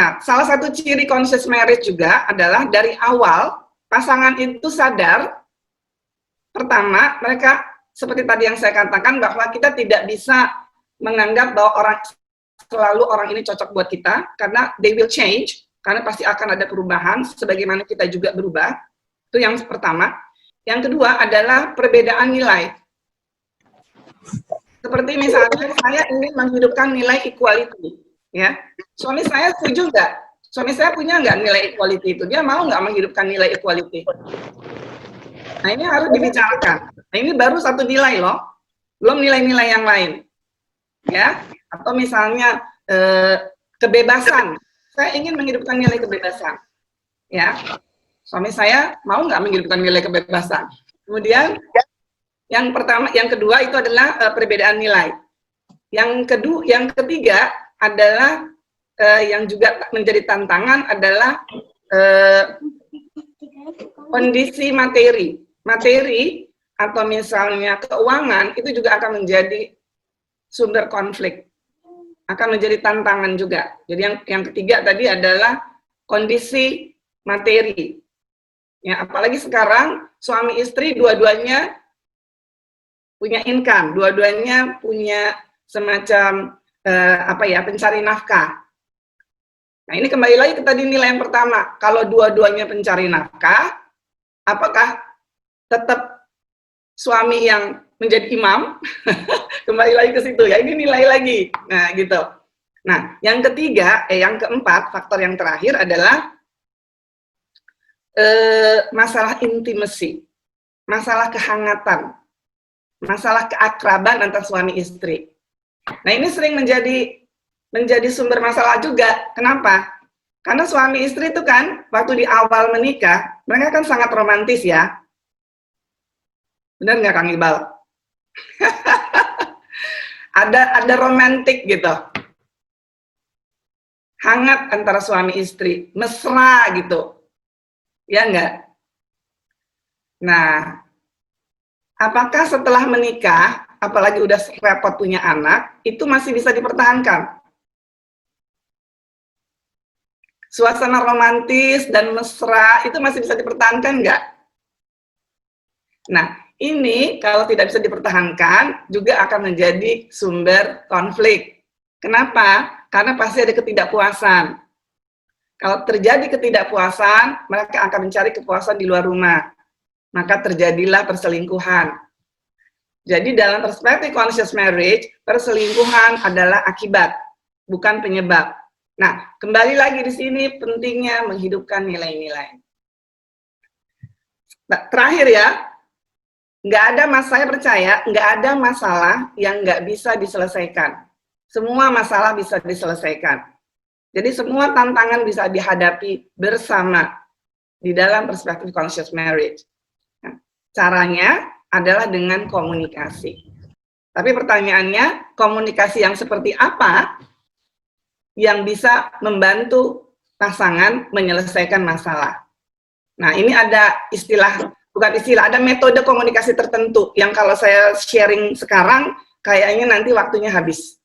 Nah, salah satu ciri conscious marriage juga adalah dari awal pasangan itu sadar, pertama, mereka seperti tadi yang saya katakan bahwa kita tidak bisa menganggap bahwa selalu orang ini cocok buat kita, karena they will change, karena pasti akan ada perubahan, sebagaimana kita juga berubah. Itu yang pertama. Yang kedua adalah perbedaan nilai. Seperti misalnya saya ingin menghidupkan nilai equality, ya. Suami saya setuju nggak? Suami saya punya nggak nilai equality itu? Dia mau nggak menghidupkan nilai equality? Nah, ini harus dibicarakan. Nah, ini baru satu nilai loh, belum nilai-nilai yang lain, ya. Atau misalnya kebebasan. Saya ingin menghidupkan nilai kebebasan, ya. Suami saya mau nggak menghidupkan nilai kebebasan? Kemudian yang kedua itu adalah perbedaan nilai. Yang ketiga adalah yang juga menjadi tantangan adalah kondisi materi atau misalnya keuangan itu juga akan menjadi sumber konflik, akan menjadi tantangan juga. Jadi yang ketiga tadi adalah kondisi materi. Ya, apalagi sekarang suami istri dua-duanya punya income, dua-duanya punya semacam pencari nafkah. Nah, ini kembali lagi ke tadi nilai yang pertama. Kalau dua-duanya pencari nafkah, apakah tetap suami yang menjadi imam? Kembali lagi ke situ ya. Ini nilai lagi. Nah, gitu. Nah, yang keempat, faktor yang terakhir adalah masalah intimasi, masalah kehangatan, masalah keakraban antar suami istri. Nah, ini sering menjadi sumber masalah juga. Kenapa? Karena suami istri itu kan waktu di awal menikah, mereka kan sangat romantis ya. Benar nggak Kang Iqbal? ada romantik gitu. Hangat antara suami istri, mesra gitu. Ya enggak? Nah, apakah setelah menikah, apalagi udah repot punya anak, itu masih bisa dipertahankan? Suasana romantis dan mesra itu masih bisa dipertahankan enggak? Nah, ini kalau tidak bisa dipertahankan juga akan menjadi sumber konflik. Kenapa? Karena pasti ada ketidakpuasan. Kalau terjadi ketidakpuasan, mereka akan mencari kepuasan di luar rumah. Maka terjadilah perselingkuhan. Jadi dalam perspektif conscious marriage, perselingkuhan adalah akibat, bukan penyebab. Nah, kembali lagi di sini pentingnya menghidupkan nilai-nilai. Nah, terakhir ya, saya percaya nggak ada masalah yang nggak bisa diselesaikan. Semua masalah bisa diselesaikan. Jadi semua tantangan bisa dihadapi bersama di dalam perspektif conscious marriage. Nah, caranya adalah dengan komunikasi. Tapi pertanyaannya, komunikasi yang seperti apa yang bisa membantu pasangan menyelesaikan masalah? Nah, ini ada ada metode komunikasi tertentu yang kalau saya sharing sekarang, kayaknya nanti waktunya habis.